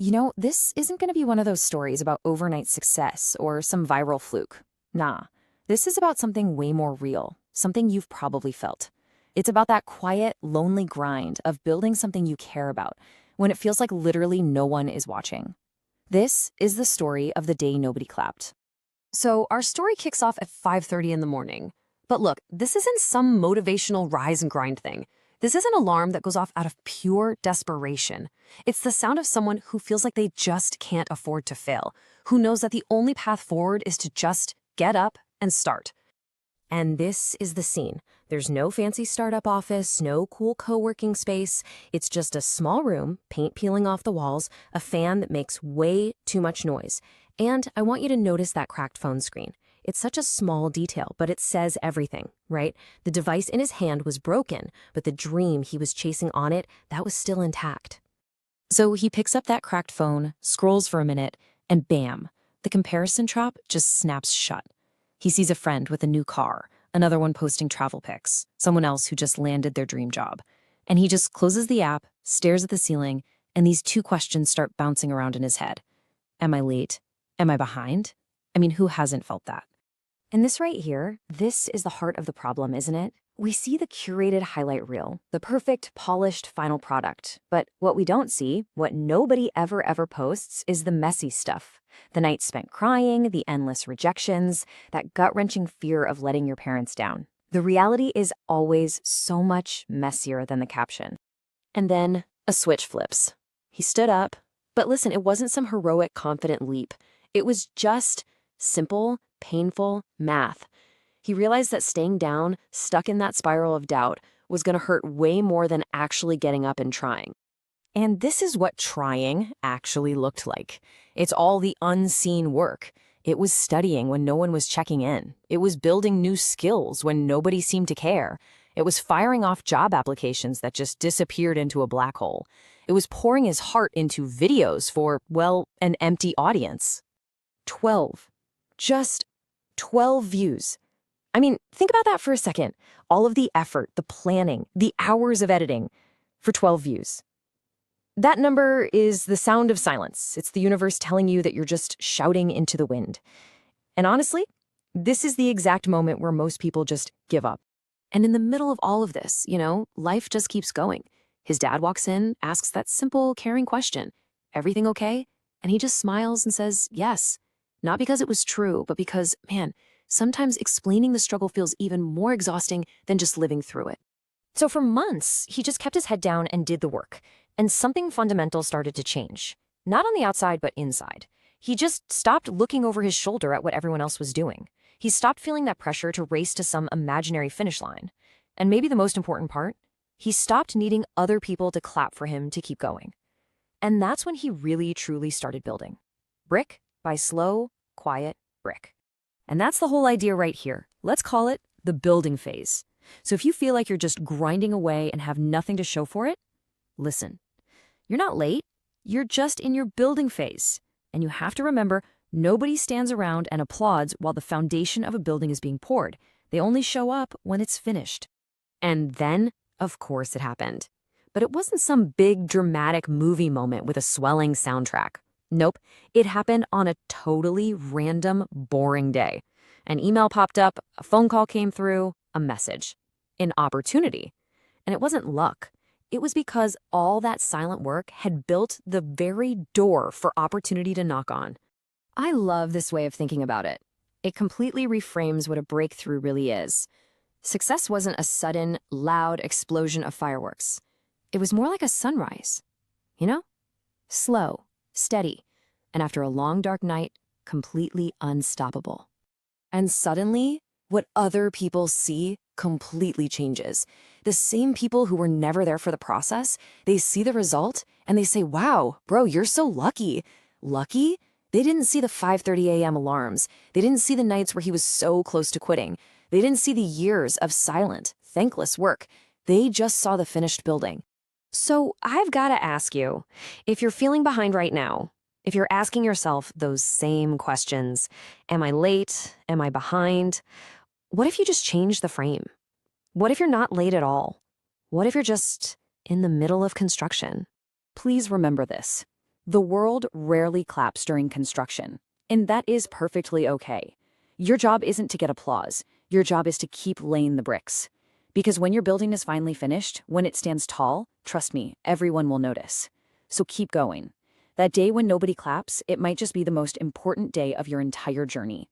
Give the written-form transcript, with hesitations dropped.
This isn't going to be one of those stories about overnight success or some viral fluke. Nah, this is about something way more real, something you've probably felt. It's about that quiet, lonely grind of building something you care about when it feels like literally no one is watching. This is the story of the day nobody clapped. So our story kicks off at 5:30 in the morning. But look, this isn't some motivational rise and grind thing. This is an alarm that goes off out of pure desperation. It's the sound of someone who feels like they just can't afford to fail, who knows that the only path forward is to just get up and start. And this is the scene. There's no fancy startup office, no cool co-working space. It's just a small room, paint peeling off the walls, a fan that makes way too much noise. And I want you to notice that cracked phone screen. It's such a small detail, but it says everything, right? The device in his hand was broken, but the dream he was chasing on it, that was still intact. So he picks up that cracked phone, scrolls for a minute, and bam, the comparison trap just snaps shut. He sees a friend with a new car, another one posting travel pics, someone else who just landed their dream job. And he just closes the app, stares at the ceiling, and these two questions start bouncing around in his head. Am I late? Am I behind? I mean, who hasn't felt that? And this right here, this is the heart of the problem, isn't it? We see the curated highlight reel, the perfect, polished final product. But what we don't see, what nobody ever posts, is the messy stuff. The nights spent crying, the endless rejections, that gut-wrenching fear of letting your parents down. The reality is always so much messier than the caption. And then a switch flips. He stood up, but listen, it wasn't some heroic, confident leap. It was just simple, painful math. He realized that staying down, stuck in that spiral of doubt, was going to hurt way more than actually getting up and trying. And this is what trying actually looked like. It's all the unseen work. It was studying when no one was checking in. It was building new skills when nobody seemed to care. It was firing off job applications that just disappeared into a black hole. It was pouring his heart into videos for, well, an empty audience. 12. Just 12 views. I mean, think about that for a second. All of the effort, the planning, the hours of editing for 12 views. That number is the sound of silence. It's the universe telling you that you're just shouting into the wind. And honestly, this is the exact moment where most people just give up. And in the middle of all of this, life just keeps going. His dad walks in, asks that simple, caring question, "Everything okay?" And he just smiles and says, yes. Not because it was true, but because, man, sometimes explaining the struggle feels even more exhausting than just living through it. So for months, he just kept his head down and did the work. And something fundamental started to change. Not on the outside, but inside. He just stopped looking over his shoulder at what everyone else was doing. He stopped feeling that pressure to race to some imaginary finish line. And maybe the most important part, he stopped needing other people to clap for him to keep going. And that's when he really, truly started building. Brick by slow, quiet brick. And that's the whole idea right here. Let's call it the building phase. So if you feel like you're just grinding away and have nothing to show for it, listen. You're not late. You're just in your building phase. And you have to remember, nobody stands around and applauds while the foundation of a building is being poured. They only show up when it's finished. And then, of course, it happened. But it wasn't some big dramatic movie moment with a swelling soundtrack. Nope, it happened on a totally random, boring day. An email popped up, a phone call came through, a message. An opportunity. And it wasn't luck. It was because all that silent work had built the very door for opportunity to knock on. I love this way of thinking about it. It completely reframes what a breakthrough really is. Success wasn't a sudden, loud explosion of fireworks. It was more like a sunrise. Slow, steady, and after a long dark night, completely unstoppable. And suddenly, what other people see completely changes. The same people who were never there for the process, they see the result and they say, wow, bro, you're so lucky. Lucky? They didn't see the 5:30 a.m. alarms. They didn't see the nights where he was so close to quitting. They didn't see the years of silent, thankless work. They just saw the finished building. So I've got to ask you, if you're feeling behind right now, if you're asking yourself those same questions, am I late? Am I behind? What if you just change the frame? What if you're not late at all? What if you're just in the middle of construction? Please remember this. The world rarely claps during construction, and that is perfectly okay. Your job isn't to get applause. Your job is to keep laying the bricks. Because when your building is finally finished, when it stands tall, trust me, everyone will notice. So keep going. That day when nobody claps, it might just be the most important day of your entire journey.